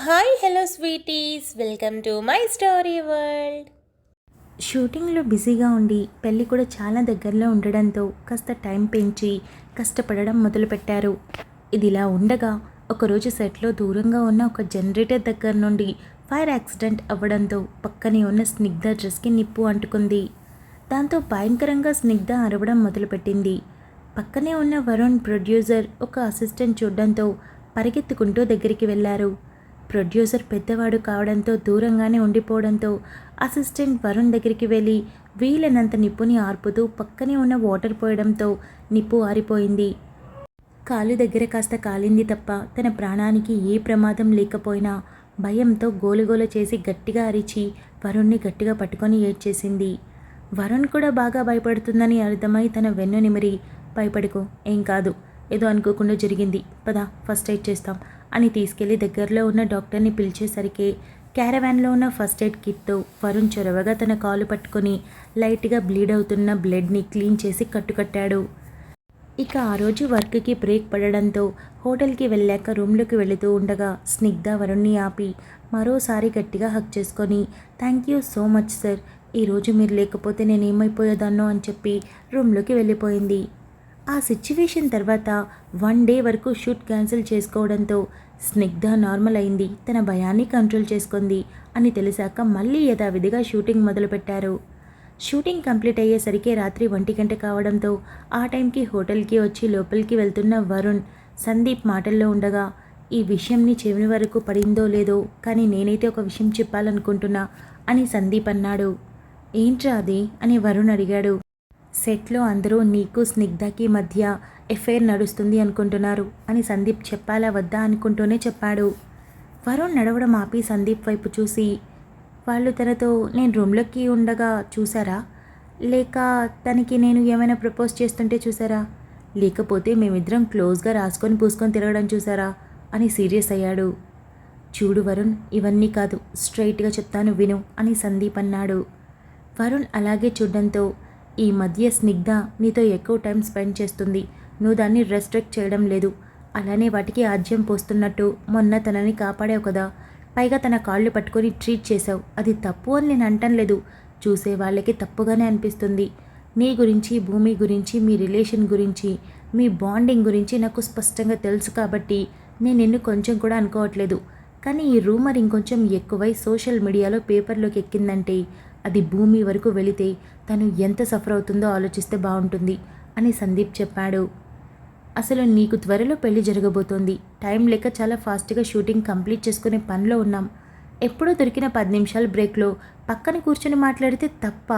Hi hello sweeties, welcome to my story world. షూటింగ్లో బిజీగా ఉండి పెళ్ళి కూడా చాలా దగ్గరలో ఉండడంతో కాస్త టైం పెంచి కష్టపడడం మొదలుపెట్టారు. ఇదిలా ఉండగా ఒకరోజు సెట్లో దూరంగా ఉన్న ఒక జనరేటర్ దగ్గర నుండి ఫైర్ యాక్సిడెంట్ అవ్వడంతో పక్కనే ఉన్న స్నిగ్ధ డ్రెస్కి నిప్పు అంటుకుంది. దాంతో భయంకరంగా స్నిగ్ధ అరవడం మొదలుపెట్టింది. పక్కనే ఉన్న వరుణ్ ప్రొడ్యూసర్ ఒక అసిస్టెంట్ చూడడంతో పరిగెత్తుకుంటూ దగ్గరికి వెళ్ళారు. ప్రొడ్యూసర్ పెద్దవాడు కావడంతో దూరంగానే ఉండిపోవడంతో అసిస్టెంట్ వరుణ్ దగ్గరికి వెళ్ళి వీలైనంత నిప్పుని ఆర్పుతూ పక్కనే ఉన్న వాటర్ పోయడంతో నిప్పు ఆరిపోయింది. కాలు దగ్గర కాస్త కాలింది తప్ప తన ప్రాణానికి ఏ ప్రమాదం లేకపోయినా భయంతో గోలుగోల చేసి గట్టిగా అరిచి వరుణ్ణి గట్టిగా పట్టుకొని ఏడ్చేసింది. వరుణ్ కూడా బాగా భయపడుతుందని అర్థమై తన వెన్ను నిమిరి, భయపడుకో, ఏం కాదు, ఏదో అనుకోకుండా జరిగింది, పద ఫస్ట్ ఎయిడ్ చేస్తాం అని తీసుకెళ్లి దగ్గరలో ఉన్న డాక్టర్ని పిలిచేసరికి క్యారవాన్లో ఉన్న ఫస్ట్ ఎయిడ్ కిట్తో వరుణ్ చొరవగా తన కాలు పట్టుకొని లైట్గా బ్లీడ్ అవుతున్న బ్లడ్ని క్లీన్ చేసి కట్టుకట్టాడు. ఇక ఆ రోజు వర్క్కి బ్రేక్ పడడంతో హోటల్కి వెళ్ళాక రూమ్లోకి వెళుతూ ఉండగా స్నిగ్ధ వరుణ్ణి ఆపి మరోసారి గట్టిగా హక్ చేసుకొని thank you so much sir, ఈరోజు మీరు లేకపోతే నేనేమైపోయేదాన్నో అని చెప్పి రూమ్లోకి వెళ్ళిపోయింది. ఆ సిచ్యువేషన్ తర్వాత 1 డే వరకు షూట్ క్యాన్సిల్ చేసుకోవడంతో స్నిగ్ధ నార్మల్ అయింది, తన భయాన్ని కంట్రోల్ చేసుకుంది అని తెలిసాక మళ్ళీ యథావిధిగా షూటింగ్ మొదలుపెట్టారు. షూటింగ్ కంప్లీట్ అయ్యేసరికి రాత్రి 1 గంట కావడంతో ఆ టైంకి హోటల్కి వచ్చి లోపలికి వెళ్తున్న వరుణ్ సందీప్ మాటల్లో ఉండగా ఈ విషయంని చెవిని వరకు పడిందో లేదో కానీ నేనైతే ఒక విషయం చెప్పాలనుకుంటున్నా అని సందీప్ అన్నాడు. ఏంట్రా అది అని వరుణ్ అడిగాడు. సెట్లో అందరూ నీకు స్నిగ్ధకి మధ్య ఎఫైర్ నడుస్తుంది అనుకుంటున్నారు అని సందీప్ చెప్పాలా వద్దా అనుకుంటూనే చెప్పాడు. వరుణ్ నడవడం ఆపి సందీప్ వైపు చూసి, వాళ్ళు తనతో నేను రూమ్లోకి ఉండగా చూసారా, లేక తనకి నేను ఏమైనా ప్రపోజ్ చేస్తుంటే చూసారా, లేకపోతే మేమిద్దరం క్లోజ్గా రాసుకొని పూసుకొని తిరగడం చూసారా అని సీరియస్ అయ్యాడు. చూడు వరుణ్, ఇవన్నీ కాదు, స్ట్రైట్గా చెప్తాను విను అని సందీప్ అన్నాడు. వరుణ్ అలాగే చూడడంతో ఈ మధ్య స్నిగ్ధ నీతో ఎక్కువ టైం స్పెండ్ చేస్తుంది, నువ్వు దాన్ని రెస్ట్రిక్ట్ చేయడం లేదు, అలానే వాటికి ఆజ్యం పోస్తున్నట్టు మొన్న తనని కాపాడావు కదా, పైగా తన కాళ్ళు పట్టుకొని ట్రీట్ చేసావు, అది తప్పు అని నేను అంటం లేదు, చూసే వాళ్ళకి తప్పుగానే అనిపిస్తుంది. నీ గురించి, భూమి గురించి, మీ రిలేషన్ గురించి, మీ బాండింగ్ గురించి నాకు స్పష్టంగా తెలుసు కాబట్టి నేను నిన్ను కొంచెం కూడా అనుకోవట్లేదు. కానీ ఈ రూమర్ ఇంకొంచెం ఎక్కువై సోషల్ మీడియాలో పేపర్లోకి ఎక్కిందంటే అది భూమి వరకు వెళితే తను ఎంత సఫర్ అవుతుందో ఆలోచిస్తే బాగుంటుంది అని సందీప్ చెప్పాడు. అసలు నీకు త్వరలో పెళ్లి జరగబోతోంది, టైం లేక చాలా ఫాస్ట్గా షూటింగ్ కంప్లీట్ చేసుకునే పనిలో ఉన్నాం. ఎప్పుడో దొరికిన 10 నిమిషాల బ్రేక్లో పక్కన కూర్చొని మాట్లాడితే తప్ప,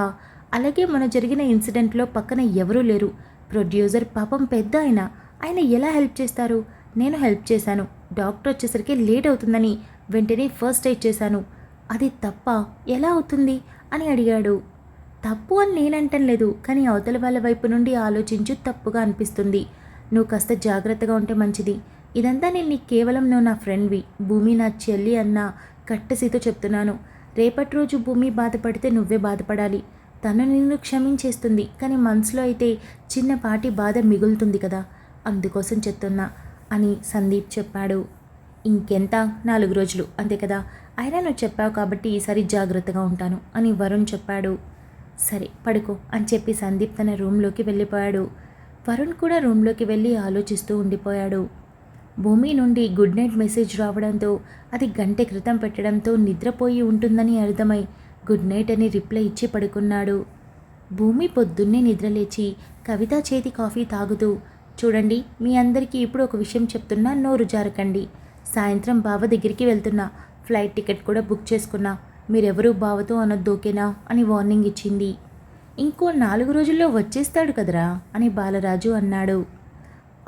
అలాగే మొన్న జరిగిన ఇన్సిడెంట్లో పక్కన ఎవరూ లేరు. ప్రొడ్యూసర్ పాపం పెద్ద ఆయన ఎలా హెల్ప్ చేస్తారు? నేను హెల్ప్ చేశాను, డాక్టర్ వచ్చేసరికి లేట్ అవుతుందని వెంటనే ఫస్ట్ ఎయిడ్ చేశాను, అది తప్ప ఎలా అవుతుంది అని అడిగాడు. తప్పు అని నేనంటం లేదు, కానీ అవతల వాళ్ళ వైపు నుండి ఆలోచించు, తప్పుగా అనిపిస్తుంది. నువ్వు కాస్త జాగ్రత్తగా ఉంటే మంచిది. ఇదంతా నేను నీకు కేవలం నువ్వు నా ఫ్రెండ్వి, భూమి నా చెల్లి అన్న కట్టసితో చెప్తున్నాను. రేపటి రోజు భూమి బాధపడితే నువ్వే బాధపడాలి. తను నిన్ను క్షమించేస్తుంది, కానీ మనసులో అయితే చిన్నపాటి బాధ మిగులుతుంది కదా, అందుకోసం చెప్తున్నా అని సందీప్ చెప్పాడు. ఇంకెంత, 4 రోజులు అంతే కదా, అయినా నువ్వు చెప్పావు కాబట్టి ఈసారి జాగ్రత్తగా ఉంటాను అని వరుణ్ చెప్పాడు. సరే పడుకో అని చెప్పి సందీప్ తన రూమ్లోకి వెళ్ళిపోయాడు. వరుణ్ కూడా రూమ్లోకి వెళ్ళి ఆలోచిస్తూ ఉండిపోయాడు. భూమి నుండి గుడ్ నైట్ మెసేజ్ రావడంతో అది గంట క్రితం పెట్టడంతో నిద్రపోయి ఉంటుందని అర్థమై గుడ్ నైట్ అని రిప్లై ఇచ్చి పడుకున్నాడు. భూమి పొద్దున్నే నిద్రలేచి కవిత చేతి కాఫీ తాగుతూ, చూడండి మీ అందరికీ ఇప్పుడు ఒక విషయం చెప్తున్నా, నోరు జారకండి. సాయంత్రం బావ దగ్గరికి వెళ్తున్నా, ఫ్లైట్ టికెట్ కూడా బుక్ చేసుకున్నా, మీరెవరూ బావతో అనొద్దు ఓకేనా అని వార్నింగ్ ఇచ్చింది. ఇంకో 4 రోజుల్లో వచ్చేస్తాడు కదరా అని బాలరాజు అన్నాడు.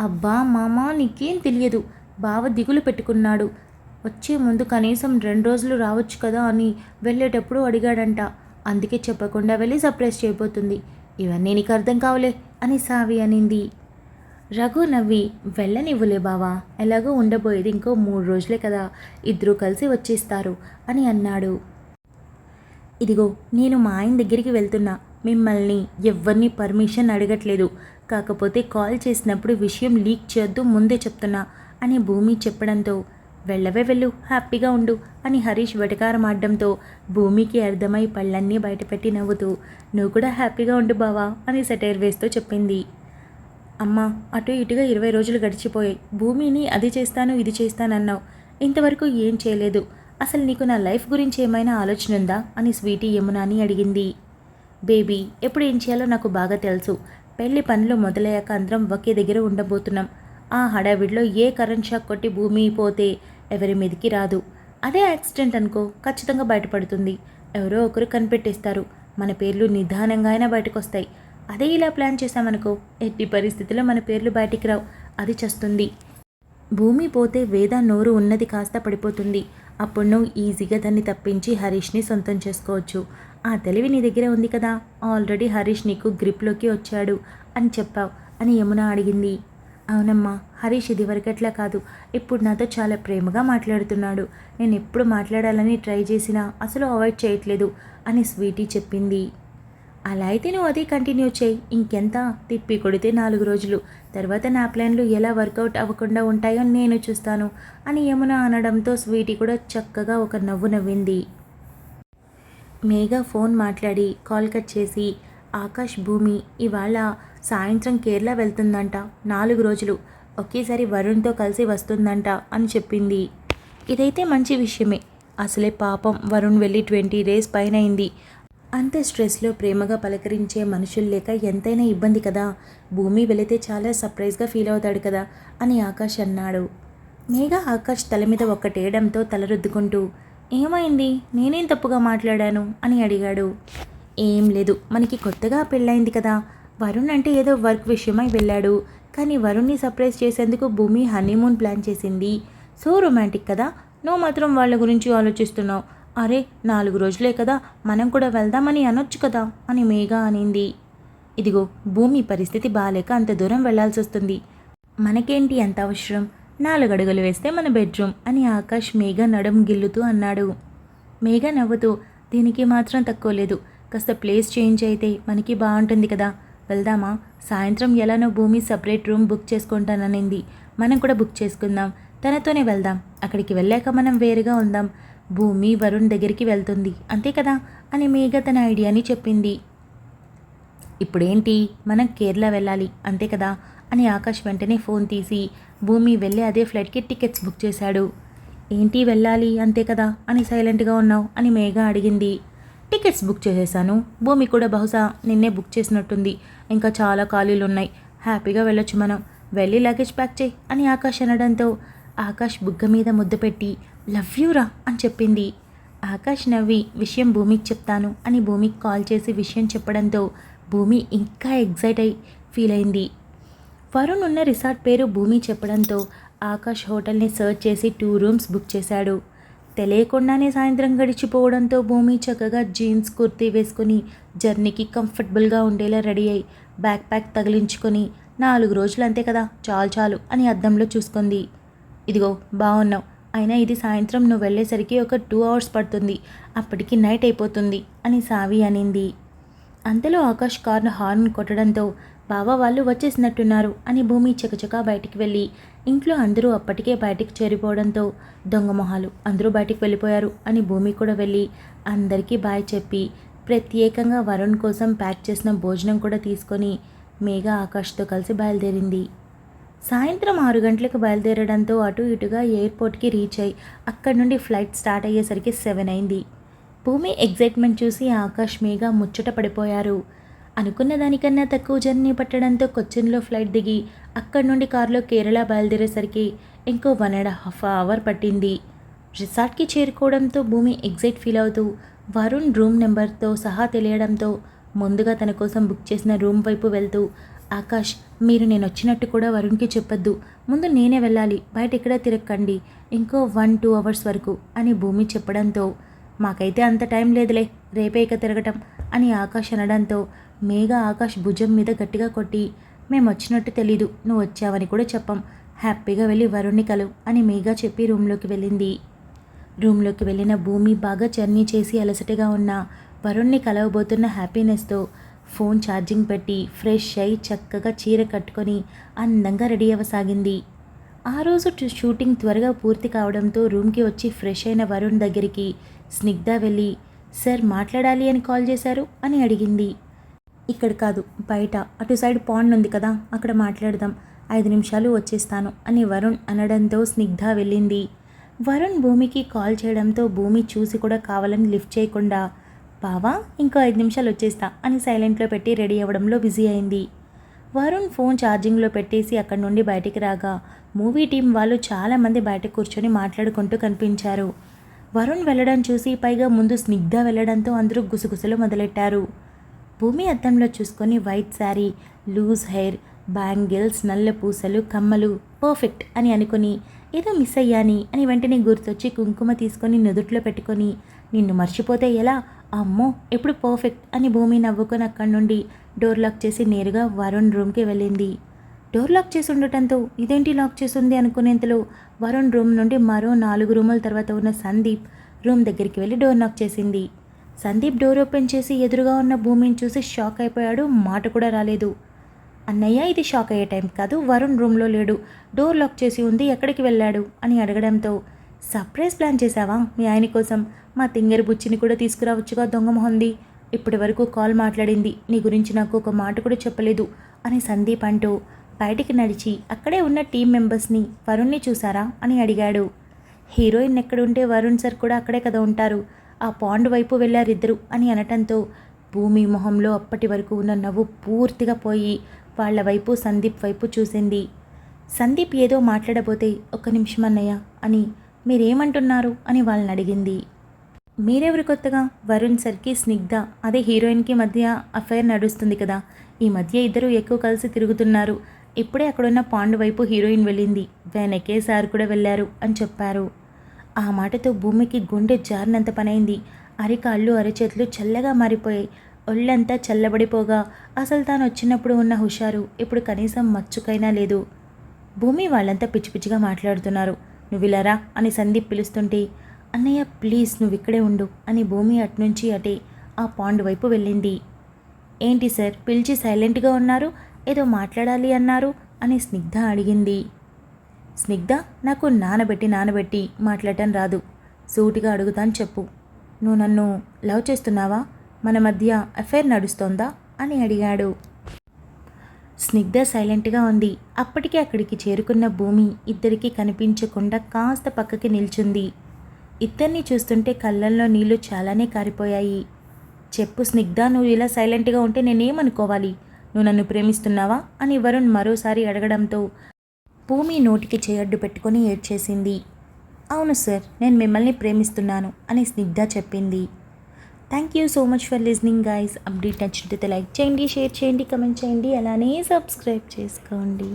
అబ్బా మామ, నీకేం తెలియదు, బావ దిగులు పెట్టుకున్నాడు, వచ్చే ముందు కనీసం 2 రోజులు రావచ్చు కదా అని వెళ్ళేటప్పుడు అడిగాడంట, అందుకే చెప్పకుండా వెళ్ళి సర్ప్రైజ్ చేయబోతుంది. ఇవన్నీ నీకు అర్థం కావలే అని సావి అనింది. రఘు నవ్వి, వెళ్ళనివ్వులే బావా, ఎలాగో ఉండబోయేది ఇంకో 3 రోజులే కదా, ఇద్దరూ కలిసి వచ్చేస్తారు అని అన్నాడు. ఇదిగో నేను మా ఆయన దగ్గరికి వెళ్తున్నా, మిమ్మల్ని ఎవ్వరిని పర్మిషన్ అడగట్లేదు, కాకపోతే కాల్ చేసినప్పుడు విషయం లీక్ చేయొద్దు ముందే చెప్తున్నా అని భూమి చెప్పడంతో వెళ్ళవే వెళ్ళు, హ్యాపీగా ఉండు అని హరీష్ వెటకారమాడడంతో భూమికి అర్థమై పళ్ళన్నీ బయటపెట్టి నవ్వుతూ నువ్వు కూడా హ్యాపీగా ఉండు బావా అని సెటైర్ వేస్తూ చెప్పింది. అమ్మా, అటు ఇటుగా 20 రోజులు గడిచిపోయాయి. భూమిని అది చేస్తాను ఇది చేస్తానన్నావు, ఇంతవరకు ఏం చేయలేదు. అసలు నీకు నా లైఫ్ గురించి ఏమైనా ఆలోచన ఉందా అని స్వీటీ యమునాని అడిగింది. బేబీ, ఎప్పుడు ఏం చేయాలో నాకు బాగా తెలుసు. పెళ్లి పనులు మొదలయ్యాక అందరం ఒకే దగ్గర ఉండబోతున్నాం. ఆ హడావిడిలో ఏ కరెంట్ షాక్ కొట్టి భూమి పోతే ఎవరి మీదకి రాదు. అదే యాక్సిడెంట్ అనుకో, ఖచ్చితంగా బయటపడుతుంది. ఎవరో ఒకరు కనిపెట్టేస్తారు. మన పేర్లు నిదానంగా అయినా బయటకు వస్తాయి. అదే ఇలా ప్లాన్ చేశామనుకో, ఎట్టి పరిస్థితుల్లో మన పేర్లు బయటికి రావు. అది చస్తుంది. భూమి పోతే వేద నోరు ఉన్నది కాస్త పడిపోతుంది. అప్పుడు నువ్వు ఈజీగా దాన్ని తప్పించి హరీష్ని సొంతం చేసుకోవచ్చు. ఆ తెలివి నీ దగ్గర ఉంది కదా. ఆల్రెడీ హరీష్ నీకు గ్రిప్లోకి వచ్చాడు అని చెప్పావు అని యమున అడిగింది. అవునమ్మా, హరీష్ ఇదివరకట్లా కాదు. ఇప్పుడు నాతో చాలా ప్రేమగా మాట్లాడుతున్నాడు. నేను ఎప్పుడు మాట్లాడాలని ట్రై చేసినా అసలు అవాయిడ్ చేయట్లేదు అని స్వీటీ చెప్పింది. అలా అయితే నువ్వు అదే కంటిన్యూ చేయి. ఇంకెంత తిప్పి కొడితే 4 రోజులు తర్వాత నా ప్లాన్లు ఎలా వర్కౌట్ అవ్వకుండా ఉంటాయో నేను చూస్తాను అని యమున అనడంతో స్వీటీ కూడా చక్కగా ఒక నవ్వు నవ్వింది. మేఘా ఫోన్ మాట్లాడి కాల్ కట్ చేసి ఆకాష్ భూమి ఇవాళ సాయంత్రం కేరళ వెళ్తుందంట. 4 రోజులు ఒకేసారి వరుణ్తో కలిసి వస్తుందంట అని చెప్పింది. ఇదైతే మంచి విషయమే. అసలే పాపం వరుణ్ వెళ్ళి 20 డేస్ పైన అయింది. అంత స్ట్రెస్లో ప్రేమగా పలకరించే మనుషులు లేక ఎంతైనా ఇబ్బంది కదా. భూమి వెళితే చాలా సర్ప్రైజ్గా ఫీల్ అవుతాడు కదా అని ఆకాష్ అన్నాడు. మేఘా ఆకాష్ తల మీద ఒక్కటేయడంతో తలరుద్దుకుంటూ ఏమైంది, నేనేం తప్పుగా మాట్లాడాను అని అడిగాడు. ఏం లేదు, మనకి కొత్తగా పెళ్ళైంది కదా. వరుణ్ అంటే ఏదో వర్క్ విషయమై వెళ్ళాడు. కానీ వరుణ్ని సర్ప్రైజ్ చేసేందుకు భూమి హనీమూన్ ప్లాన్ చేసింది. సో రొమాంటిక్ కదా. నువ్వు మాత్రం వాళ్ళ గురించి ఆలోచిస్తున్నావు. అరే 4 రోజులే కదా, మనం కూడా వెళ్దామని అనొచ్చు కదా అని మేఘా అనింది. ఇదిగో భూమి పరిస్థితి బాలేక అంత దూరం వెళ్లాల్సి వస్తుంది. మనకేంటి అంత అవసరం, 4 అడుగులు వేస్తే మన బెడ్రూమ్ అని ఆకాష్ మేఘా నడుం గిల్లుతూ అన్నాడు. మేఘా నవ్వుతూ దీనికి మాత్రం తక్కువ లేదు. కాస్త ప్లేస్ చేంజ్ అయితే మనకి బాగుంటుంది కదా, వెళ్దామా? సాయంత్రం ఎలానో భూమి సపరేట్ రూమ్ బుక్ చేసుకుంటాననింది. మనం కూడా బుక్ చేసుకుందాం. తనతోనే వెళ్దాం. అక్కడికి వెళ్ళాక మనం వేరుగా ఉందాం. భూమి వరుణ్ దగ్గరికి వెళ్తుంది అంతే కదా అని మేఘా తన ఐడియాని చెప్పింది. ఇప్పుడేంటి, మనం కేరళ వెళ్ళాలి అంతే కదా అని ఆకాష్ వెంటనే ఫోన్ తీసి భూమి వెళ్ళి అదే ఫ్లైట్కి టికెట్స్ బుక్ చేశాడు. ఏంటి వెళ్ళాలి అంతే కదా అని సైలెంట్గా ఉన్నావు అని మేఘా అడిగింది. టికెట్స్ బుక్ చేసేసాను. భూమి కూడా బహుశా నిన్నే బుక్ చేసినట్టుంది. ఇంకా చాలా ఖాళీలు ఉన్నాయి. హ్యాపీగా వెళ్ళొచ్చు మనం. వెళ్ళి లగేజ్ ప్యాక్ చేయి అని ఆకాష్ అనడంతో ఆకాష్ బుగ్గ మీద ముద్దు పెట్టి లవ్ యూ రా అని చెప్పింది. ఆకాష్ నవ్వి విషయం భూమికి చెప్తాను అని భూమికి కాల్ చేసి విషయం చెప్పడంతో భూమి ఇంకా ఎగ్జైట్ అయి ఫీల్ అయింది. వరుణ్ ఉన్న రిసార్ట్ పేరు భూమి చెప్పడంతో ఆకాష్ హోటల్ని సర్చ్ చేసి 2 రూమ్స్ బుక్ చేశాడు. తెలియకుండానే సాయంత్రం గడిచిపోవడంతో భూమి చక్కగా జీన్స్ కుర్తీ వేసుకొని జర్నీకి కంఫర్టబుల్గా ఉండేలా రెడీ అయి బ్యాక్ ప్యాక్ తగిలించుకొని 4 రోజులు అంతే కదా, చాలు చాలు అని అద్దంలో చూసుకుంది. ఇదిగో బాగున్నావు, అయినా ఇది సాయంత్రం నువ్వు వెళ్ళేసరికి ఒక 2 అవర్స్ పడుతుంది. అప్పటికి నైట్ అయిపోతుంది అని సావి అనింది. అంతలో ఆకాష్ కార్ను హార్న్ కొట్టడంతో బావ వాళ్ళు వచ్చేసినట్టున్నారు అని భూమి చకచకా బయటికి వెళ్ళి ఇంట్లో అందరూ అప్పటికే బయటికి చేరిపోవడంతో దొంగ మొహాలు అందరూ బయటికి వెళ్ళిపోయారు అని భూమి కూడా వెళ్ళి అందరికీ బాయ్ చెప్పి ప్రత్యేకంగా వరుణ్ కోసం ప్యాక్ చేసిన భోజనం కూడా తీసుకొని మేఘా ఆకాష్తో కలిసి బయలుదేరింది. సాయంత్రం 6 గంటలకు బయలుదేరడంతో అటు ఇటుగా ఎయిర్పోర్ట్కి రీచ్ అయ్యి అక్కడి నుండి ఫ్లైట్ స్టార్ట్ అయ్యేసరికి 7 అయింది. భూమి ఎగ్జైట్మెంట్ చూసి ఆకాష్ మేఘా ముచ్చట పడిపోయారు. అనుకున్న దానికన్నా తక్కువ జర్నీ పట్టడంతో కొచ్చిన్లో ఫ్లైట్ దిగి అక్కడి నుండి కారులో కేరళ బయలుదేరేసరికి ఇంకో 1.5 అవర్ పట్టింది. రిసార్ట్కి చేరుకోవడంతో భూమి ఎగ్జైట్ ఫీల్ అవుతూ వరుణ్ రూమ్ నెంబర్తో సహా తెలియడంతో ముందుగా తన కోసం బుక్ చేసిన రూమ్ వైపు వెళ్తూ ఆకాష్, మీరు నేను వచ్చినట్టు కూడా వరుణ్కి చెప్పొద్దు. ముందు నేనే వెళ్ళాలి. బయట ఎక్కడ తిరగకండి. ఇంకో 1-2 అవర్స్ వరకు అని భూమి చెప్పడంతో మాకైతే అంత టైం లేదులే, రేపే ఇక తిరగటం అని ఆకాష్ అనడంతో మేఘా ఆకాష్ భుజం మీద గట్టిగా కొట్టి మేము వచ్చినట్టు తెలీదు, నువ్వు వచ్చావని కూడా చెప్పం. హ్యాపీగా వెళ్ళి వరుణ్ని కలువు అని మేఘా చెప్పి రూమ్లోకి వెళ్ళింది. రూమ్లోకి వెళ్ళిన భూమి బాగా జర్నీ చేసి అలసటగా ఉన్న వరుణ్ని కలవబోతున్న హ్యాపీనెస్తో ఫోన్ ఛార్జింగ్ పెట్టి ఫ్రెష్ అయి చక్కగా చీర కట్టుకొని అందంగా రెడీ అవ్వసాగింది. ఆ రోజు షూటింగ్ త్వరగా పూర్తి కావడంతో రూమ్కి వచ్చి ఫ్రెష్ అయిన వరుణ్ దగ్గరికి స్నిగ్ధ వెళ్ళి, సార్ మాట్లాడాలి అని కాల్ చేశారు అని అడిగింది. ఇక్కడ కాదు, బయట అటు సైడ్ పాండ్ ఉంది కదా, అక్కడ మాట్లాడదాం, 5 నిమిషాలు వచ్చేస్తాను అని వరుణ్ అనడంతో స్నిగ్ధ వెళ్ళింది. వరుణ్ భూమికి కాల్ చేయడంతో భూమి చూసి కూడా కావాలని లిఫ్ట్ చేయకుండా, బావా ఇంకో 5 నిమిషాలు వచ్చేస్తా అని సైలెంట్లో పెట్టి రెడీ అవ్వడంలో బిజీ అయింది. వరుణ్ ఫోన్ ఛార్జింగ్లో పెట్టేసి అక్కడి నుండి బయటికి రాగా మూవీ టీం వాళ్ళు చాలామంది బయట కూర్చొని మాట్లాడుకుంటూ కనిపించారు. వరుణ్ వెళ్ళడం చూసి పైగా ముందు స్నిగ్ధ వెళ్ళడంతో అందరూ గుసగుసలు మొదలెట్టారు. భూమి అద్దంలో చూసుకొని white sari, loose hair, bangles, నల్ల పూసలు, కమ్మలు పర్ఫెక్ట్ అని అనుకుని ఏదో మిస్ అయ్యాని అని వెంటనే గుర్తొచ్చి కుంకుమ తీసుకొని నుదుట్లో పెట్టుకొని, నిన్ను మర్చిపోతే ఎలా, అమ్మో ఎప్పుడు పర్ఫెక్ట్ అని భూమి నవ్వుకొని అక్కడి నుండి డోర్ లాక్ చేసి నేరుగా వరుణ్ రూమ్కి వెళ్ళింది. డోర్ లాక్ చేసి ఉండటంతో ఇదేంటి లాక్ చేసి ఉంది అనుకునేంతలో వరుణ్ రూమ్ నుండి మరో 4 రూముల తర్వాత ఉన్న సందీప్ రూమ్ దగ్గరికి వెళ్ళి డోర్ లాక్ చేసింది. సందీప్ డోర్ ఓపెన్ చేసి ఎదురుగా ఉన్న భూమిని చూసి షాక్ అయిపోయాడు. మాట కూడా రాలేదు. అన్నయ్య, ఇది షాక్ అయ్యే టైం కాదు, వరుణ్ రూమ్లో లేడు, డోర్ లాక్ చేసి ఉంది, ఎక్కడికి వెళ్ళాడు అని అడగడంతో, సర్ప్రైజ్ ప్లాన్ చేశావా మీ ఆయన కోసం, మా తింగరి బుచ్చిని కూడా తీసుకురావచ్చుగా దొంగ మొహంది, ఇప్పటి వరకు కాల్ మాట్లాడింది, నీ గురించి నాకు ఒక మాట కూడా చెప్పలేదు అని సందీప్ అంటూ బయటికి నడిచి అక్కడే ఉన్న టీం మెంబర్స్ని, వరుణ్ని చూసారా అని అడిగాడు. హీరోయిన్ ఎక్కడుంటే వరుణ్ సార్ కూడా అక్కడే కదా ఉంటారు, ఆ పాండ్ వైపు వెళ్ళారిద్దరు అని అనటంతో భూమి మొహంలో అప్పటి వరకు ఉన్న నవ్వు పూర్తిగా పోయి వాళ్ళ వైపు సందీప్ వైపు చూసింది. సందీప్ ఏదో మాట్లాడబోతే, ఒక్క నిమిషం అన్నయ్య అని, మీరేమంటున్నారు అని వాళ్ళని అడిగింది. మీరెవరు కొత్తగా, వరుణ్ సర్కి స్నిగ్ధ అదే హీరోయిన్కి మధ్య అఫైర్ నడుస్తుంది కదా, ఈ మధ్య ఇద్దరు ఎక్కువ కలిసి తిరుగుతున్నారు, ఇప్పుడే అక్కడున్న పాండ్ వైపు హీరోయిన్ వెళ్ళింది, వెనకే సార్ కూడా వెళ్ళారు అని చెప్పారు. ఆ మాటతో భూమికి గుండె జారినంత పనైంది. అరికాళ్ళు అరచేతులు చల్లగా మారిపోయాయి. ఒళ్ళంతా చల్లబడిపోగా అసలు తాను వచ్చినప్పుడు ఉన్న హుషారు ఇప్పుడు కనీసం మచ్చుకైనా లేదు. భూమి వాళ్ళంతా పిచ్చి పిచ్చిగా మాట్లాడుతున్నారు, నువ్విలారా అని సందీప్ పిలుస్తుంటే, అన్నయ్య ప్లీజ్ నువ్వు ఇక్కడే ఉండు అని భూమి అట్నుంచి అటే ఆ పాండ్ వైపు వెళ్ళింది. ఏంటి సార్ పిలిచి సైలెంట్గా ఉన్నారు, ఏదో మాట్లాడాలి అన్నారు అని స్నిగ్ధ అడిగింది. స్నిగ్ధ, నాకు నానబెట్టి మాట్లాడటం రాదు, సూటిగా అడుగుతాను చెప్పు, నువ్వు నన్ను లవ్ చేస్తున్నావా, మన మధ్య అఫైర్ నడుస్తోందా అని అడిగాడు. స్నిగ్ధ సైలెంట్గా ఉంది. అప్పటికే అక్కడికి చేరుకున్న భూమి ఇద్దరికీ కనిపించకుండా కాస్త పక్కకి నిల్చుంది. ఇద్దరిని చూస్తుంటే కళ్ళల్లో నీళ్లు చాలానే కారిపోయాయి. చెప్పు స్నిగ్ధ, నువ్వు ఇలా సైలెంట్గా ఉంటే నేనేమనుకోవాలి, నువ్వు నన్ను ప్రేమిస్తున్నావా అని వరుణ్ మరోసారి అడగడంతో భూమి నోటికి చేయడ్డు పెట్టుకొని ఏడ్చేసింది. అవును సార్, నేను మిమ్మల్ని ప్రేమిస్తున్నాను అని స్నిగ్ధ చెప్పింది. Thank you so much for listening guys. Update నచ్చినట్లయితే లైక్ చేయండి, షేర్ చేయండి, కమెంట్ చేయండి, అలానే సబ్స్క్రైబ్ చేసుకోండి.